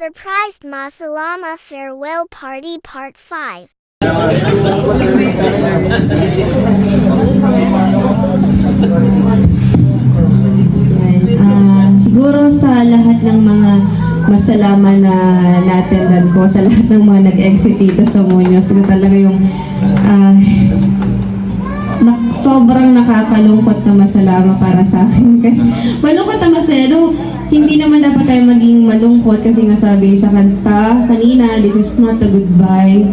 Surprised Masalama Farewell Party Part 5. Siguro sa lahat ng mga masalaman na natendan ko, sa lahat ng mga nag-exit dito sa Muñoz, ito talaga yung sobrang nakakalungkot na masalama para sa akin. Kasi malungkot na masaya. Though, hindi naman dapat tayo maging malungkot kasi nga sabi sa kanta kanina, this is not a goodbye.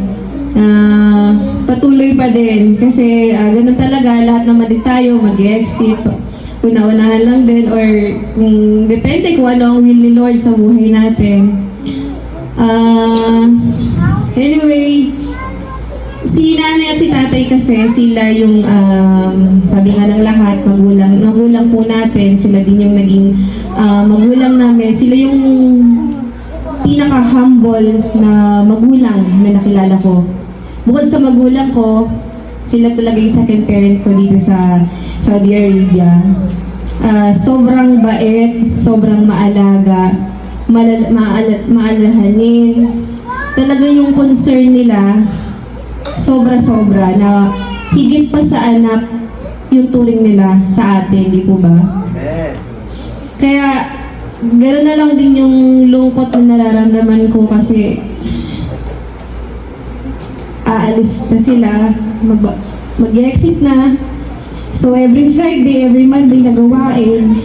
Patuloy pa din kasi ganun talaga, lahat naman din tayo mag-exit. Una-unahan lang din or depende kung ano ang will ni Lord sa buhay natin. Anyway, si nanay at si tatay kasi sila yung sabi nga ng lahat, magulang po natin, sila din yung naging magulang namin, sila yung pinaka-humble na magulang na nakilala ko. Bukod sa magulang ko, sila talaga yung second parent ko dito sa Saudi Arabia. Sobrang bait, sobrang maalaga, maalahanin. Talaga yung concern nila, sobra-sobra na higit pa sa anak yung turing nila sa atin, di po ba? Kaya gano'n na lang din yung lungkot na nararamdaman ko kasi aalis na sila, mag-exit na. So every Friday, every Monday na gawain,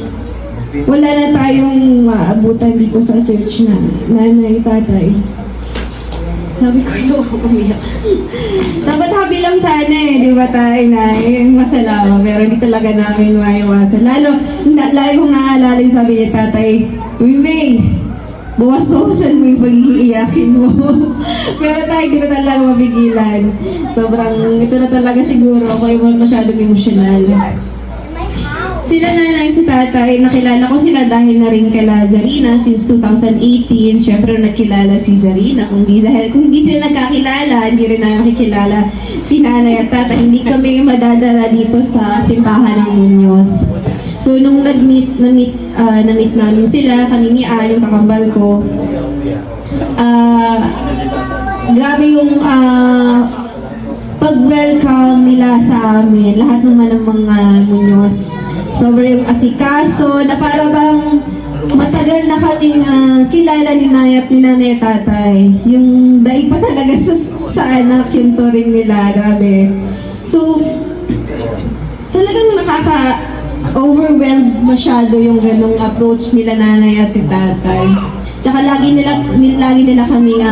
wala na tayong maabutan dito sa church na nanay, tatay. Sabi ko yung umiyak. Dapat happy lang sana di ba tayo na yung masalama, pero hindi talaga namin maiwasan. Lalo kong naalala yung sabi ni tatay, May, bawas-bawasan mo yung pag-iiyakin mo. Pero tayo, hindi ko talaga mapigilan. Ito na talaga siguro, ako yung masyadong emosyonal. Sila nanay si tatay, nakilala ko sila dahil na rin kala Zarina since 2018. Siyempre nakilala si Zarina. Kung hindi sila nagkakilala, hindi rin na makikilala si nanay at tatay. Hindi kami madadala dito sa simbahan ng Muñoz. So nung na-meet namin sila, kami ni Al, yung kakambal ko, grabe yung pag-welcome nila sa amin. Lahat naman ng mga Muñoz. Sobrang asikaso, na para bang matagal na kaming kilala ni Nay at ni Nanay tatay. Yung daig pa talaga sa anak yung turing nila, grabe. So, talagang nakaka-overwhelmed masyado yung ganong approach nila nanay at tatay. Tsaka lagi nila kami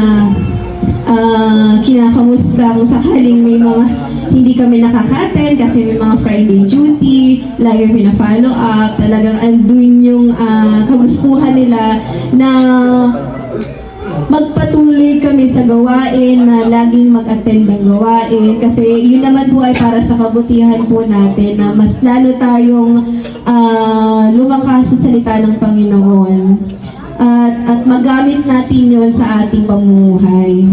kinakamusta kung sakaling may mga hindi kami nakaka-attend kasi may mga Friday duty, lagi pina-follow up, talagang andun yung kagustuhan nila na magpatuloy kami sa gawain, na laging mag-attend ng gawain kasi yun naman po ay para sa kabutihan po natin na mas lalo tayong lumakas sa salita ng Panginoon at magamit natin yun sa ating pamumuhay.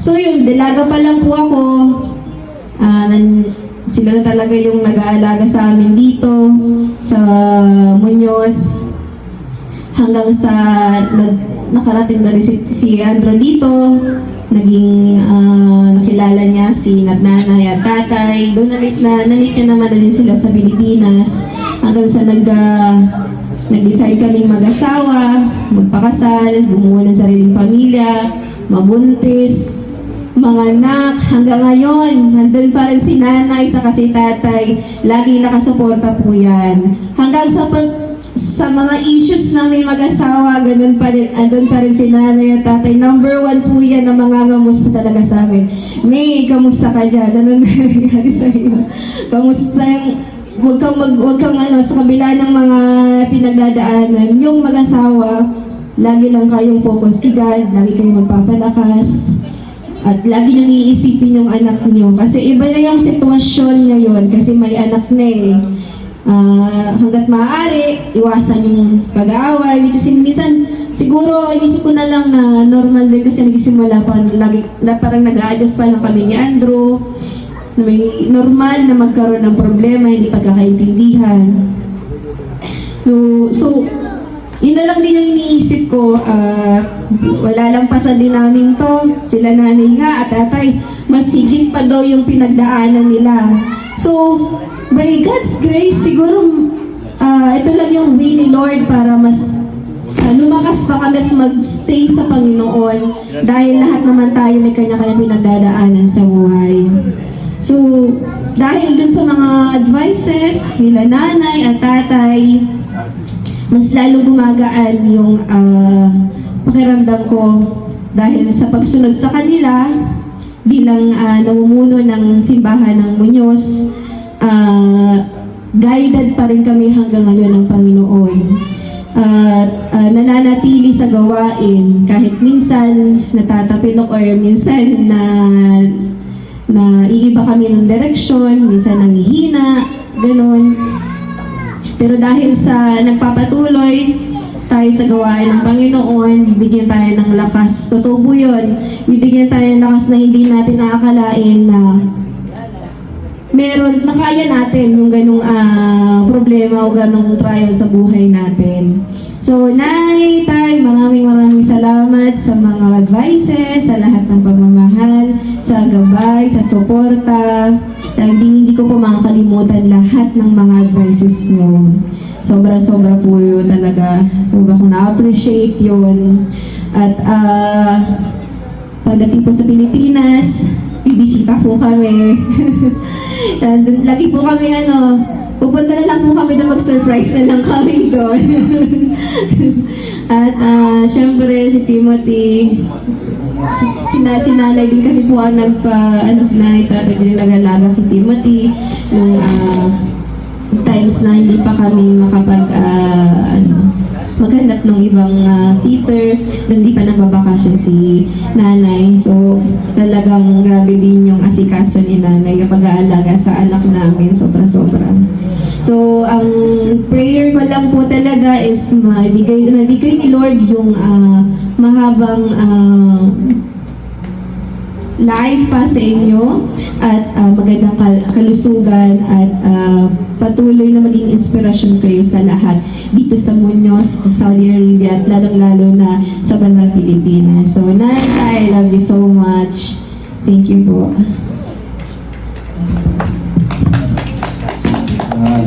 So yun, dalaga pa lang po ako. Sila na talaga yung nag-aalaga sa amin dito sa Muñoz hanggang sa nakarating na rin si Andrew dito, naging nakilala niya si nanay at tatay. Doon na-meet niya naman na rin sila sa Pilipinas hanggang sa nag-decide kaming mag-asawa, magpakasal, bumuo ng sariling pamilya, mabuntis, mga anak. Hanggang ngayon, nandun pa rin si nanay sa si tatay. Lagi nakasuporta po yan. Hanggang sa mga issues namin mag-asawa, ganun pa rin, andun pa rin si nanay at tatay. Number 1 po yan na mangangamusta talaga sa amin. May, kamusta ka dyan? Anong nangyari sa iyo? Kamusta yung Huwag kang sa kabila ng mga pinagdadaanan, yung mag-asawa, lagi lang kayong focus kay God, lagi kayong magpapalakas, at lagi nyo iisipin yung anak nyo. Kasi iba na yung sitwasyon ngayon, kasi may anak na eh. Hanggat maaari, iwasan yung pag-aaway, which is minsan, siguro, inisip ko na lang na normal din kasi nagsimula parang nag-a-adjust pa lang kami ni Andrew, na may normal na magkaroon ng problema, hindi pagkakaintindihan. So yun na lang din yung iniisip ko, wala lang pasan din namin to, sila nanay nga at tatay, mas higit pa daw yung pinagdaanan nila. So, by God's grace, siguro ito lang yung way ni Lord para mas lumakas pa kami mas mag-stay sa Panginoon dahil lahat naman tayo may kanya-kanya pinagdadaanan sa buhay. So, dahil dun sa mga advices nila nanay at tatay, mas lalong gumagaan yung pakiramdam ko dahil sa pagsunod sa kanila bilang namumuno ng simbahan ng Muñoz, guided pa rin kami hanggang ngayon ng Panginoon. Nananatili sa gawain kahit minsan natatapilok or minsan na iiba kami ng direksyon, minsan nanghihina, ganun. Pero dahil sa nagpapatuloy tayo sa gawain ng Panginoon, bibigyan tayo ng lakas. Totoo po yun. Bibigyan tayo ng lakas na hindi natin nakakalain na meron, nakaya natin yung ganung problema o ganung trial sa buhay natin. So, Nay, Tay, maraming salamat sa mga advices, sa lahat ng pagmamahal, sa gabay, sa suporta. Hindi ko po makakalimutan lahat ng mga advices nyo. Sobra po yun talaga. Sobra ko na-appreciate yun. At pagdating po sa Pilipinas, bibisita po kami. Lagi po kami pupunta na lang po kami na mag-surprise na lang kami doon. At syempre si Timothy, si nanay din kasi po ang si nanay tatay din nag-alaga kay Timothy nung times na hindi pa kami maghanap ng ibang sitter, hindi pa nagbabakasyon si nanay. So, talagang grabe din yung asikaso ni nanay kapag aalaga sa anak namin, sobra-sobra. So, ang prayer ko lang po talaga is mabigay ni Lord yung mahabang life pa sa inyo at magandang kalusugan at patuloy na maging inspirasyon kayo sa lahat dito sa Muñoz, sa Saudi Arabia at lalong-lalo na sa banang Pilipinas. So, Nay, I love you so much. Thank you po.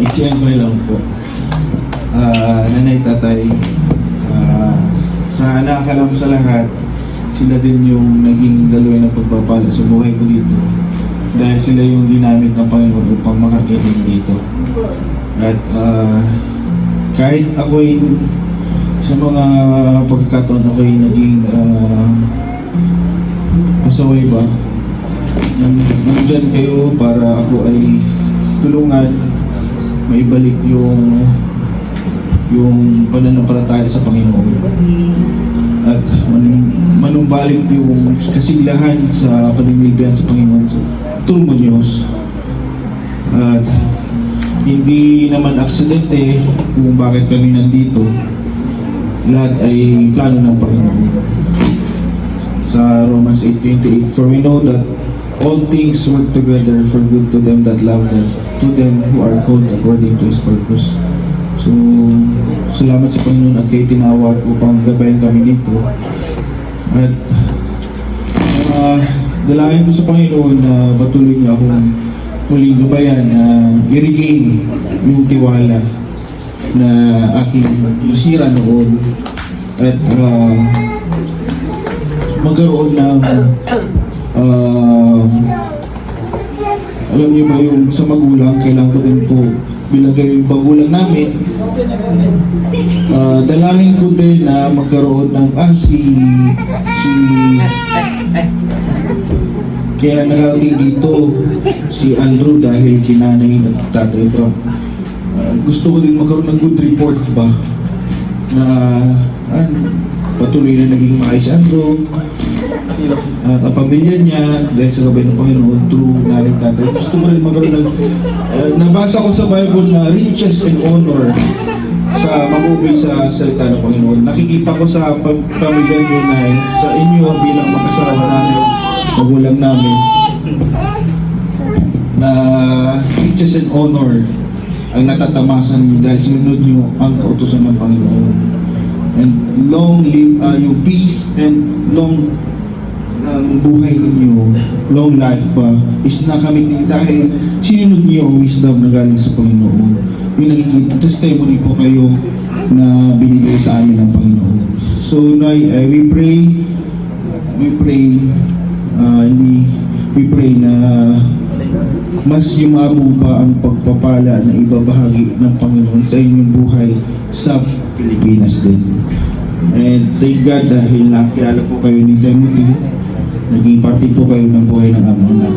Iksiyan ko lang po. Nanay, tatay, sa nakakalam sa lahat, sila din yung naging daloy ng pagpapala sa buhay ko dito. Dahil sila yung ginamit ng Panginoon upang makakinig dito. At kahit ako'y sa mga pagkakataon ako'y naging pasaway ba, nandyan kayo para ako ay tulungan, maibalik yung pananampalataya sa Panginoon. At manumbalik yung kasiglahan sa panimilbihan sa Panginoon sa Muñoz. At hindi naman aksidente kung bakit kami nandito. Lahat ay plano ng Panginoon. Sa Romans 8:28, for we know that all things work together for good to them that love God, to them who are called according to His purpose. So, salamat sa Panginoon at kayo tinawag upang gabayan kami dito. At dalangin ko sa Panginoon na patuloy niya akong muling gabayan na i-regain yung tiwala na aking nasira noon at magkaroon ng alam niyo ba yung sa magulang, kailangan ko din po bilang kayo yung magulang namin, dalangin ko din na magkaroon ng kaya nakarating dito si Andrew dahil kinanay at tatay Bro. Gusto ko din magkaroon ng good report ba na patuloy na naging maayos si Andrew at ang pamilya niya dahil sa gabay ng Panginoon through nanay tatay. Gusto ko rin magkaroon ng nabasa ko sa Bible na riches and honor sa mabubi sa salita ng Panginoon. Nakikita ko sa pamilya niyo na sa inyo bilang mag-asawa namin, magulang namin, na riches and honor ang natatamasan dahil sinunod niyo ang kautusan ng Panginoon. And long live yung peace and long ang buhay ninyo, long life pa, is nakamit din dahil sinunod niyo ang wisdom na galing sa Panginoon. Yung nagiging testimony po kayo na binigay sa amin ng Panginoon. So, Nay, we pray na mas yumabo pa ang pagpapala na ibabahagi ng Panginoon sa inyong buhay sa Pilipinas din. And thank God dahil nakilala po kayo ni Timothy, naging parte po kayo ng buhay ng aming anak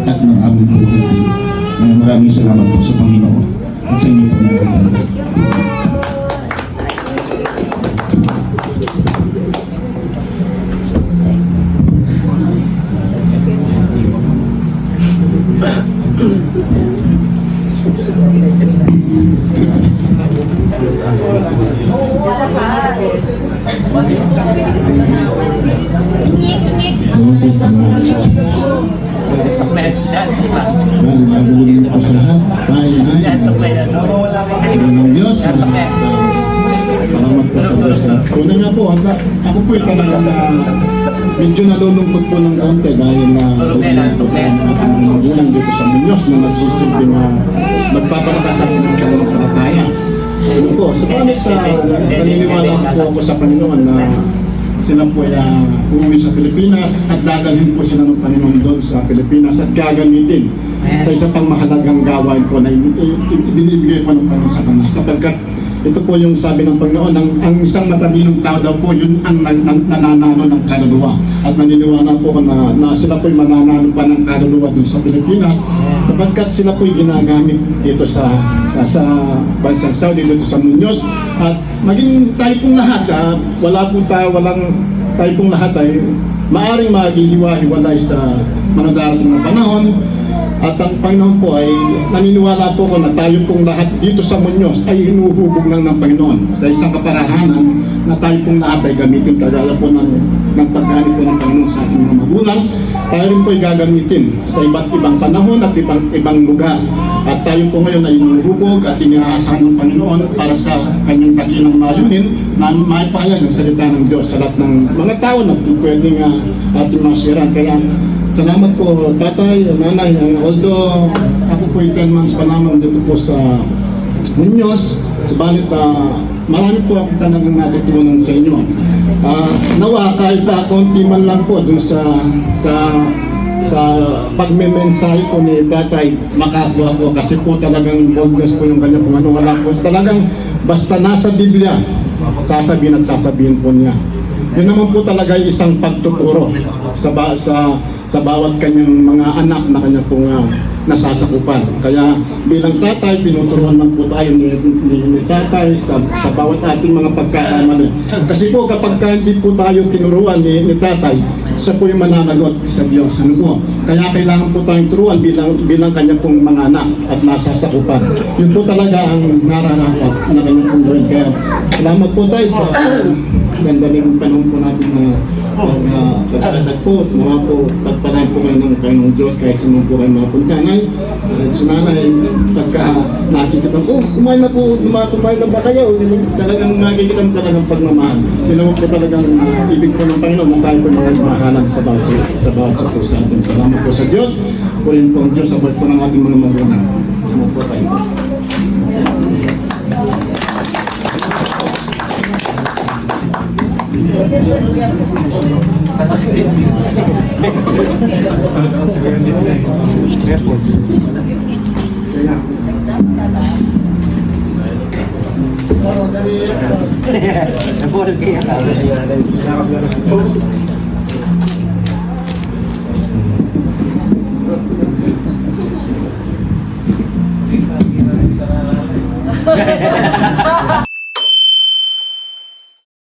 at ng aming buhay din. Maraming salamat po sa Panginoon at sa inyo po na nagtatag. Nagulong po sa lahat. Tayo ay ng Diyos. Salamat po sa Diyos. Una nga po, ako po talagang medyo nalulungkot po ng kaunti dahil na ating magulang dito sa Muñoz na nagsisilbing magpapalakas sa ating pananampalataya. Ano po, subalit naniniwala po ako sa Panginoon na sila po ay uuwi sa Pilipinas at dadalhin po sila ng Panginoon doon sa Pilipinas at gagamitin sa isa pang mahalagang gawain po na ibinibigay po ng Panginoon sa kanila. Sapagkat ito po yung sabi ng Panginoon, ang isang matalinong tao daw po, yun ang nananalo ng kaluluwa. At naniniwala po na sila po'y mananalo pa ng kaluluwa doon sa Pilipinas sapagkat sila po'y ginagamit dito sa bansang Saudi, dito sa Muñoz. At maging tayo pong lahat, tayo pong lahat ay maaring maghihiwa-hiwalay sa mga darating na panahon. At ang Panginoon po ay naniniwala po ko na tayo pong lahat dito sa Muñoz ay hinuhubog lang ng Panginoon sa isang kaparahanan na tayo pong lahat ay gamitin kagaya po ng paggaling po ng Panginoon sa ating mga magulang. Tayo rin po ay gagamitin sa iba't ibang panahon at ibang lugar. At tayo po ngayon ay hinuhubog at inaasahan ng Panginoon para sa kanyang dakilang mayunin na maipahayag ang salita ng Diyos sa lahat ng mga tao na pwedeng ating masira. Kaya salamat po, tatay, nanay. Although ako po 10 months pa lamang dito po sa Muñoz, subalit marami po ako talagang natutunan sa inyo. Nawa, kahit konti man lang po dun sa pagmemensahe ko ni tatay, makakuha ko kasi po talagang boldness po yung kanya po. Wala po talagang basta nasa Biblia, sasabihin at sasabihin po niya. Yun naman po talaga isang pagtuturo sa bawat kanyang mga anak na kanya pong nasasakupan. Kaya bilang tatay, tinuturuan man po tayo ni tatay sa bawat ating mga pagkakamali. Kasi po kapag hindi po tayo tinuruan ni tatay, siya po yung mananagot sa Diyos. Ano po? Kaya kailangan po tayong turuan bilang kanya pong mga anak at nasasakupan. Yun po talaga ang nararapat na kanyang pong gawin. Kaya salamat po tayo sa sandaling panahon po natin na pagkadag po. Mga po, pagpalain po kayo ng Panginoong Diyos kahit sa mga po kayo mga puntanay. At sa nanay, pagka nakikita po, kumain na ba kayo? Talagang nakikita mo talagang pagmamahal. Yun po talagang ibig po ng Panginoon na tayo po mga mahalan sa bawat sa puso natin. Salamat po sa Diyos. Purihin po ang Diyos sa buhay po ng ating mga magulang. Salamat po tayo.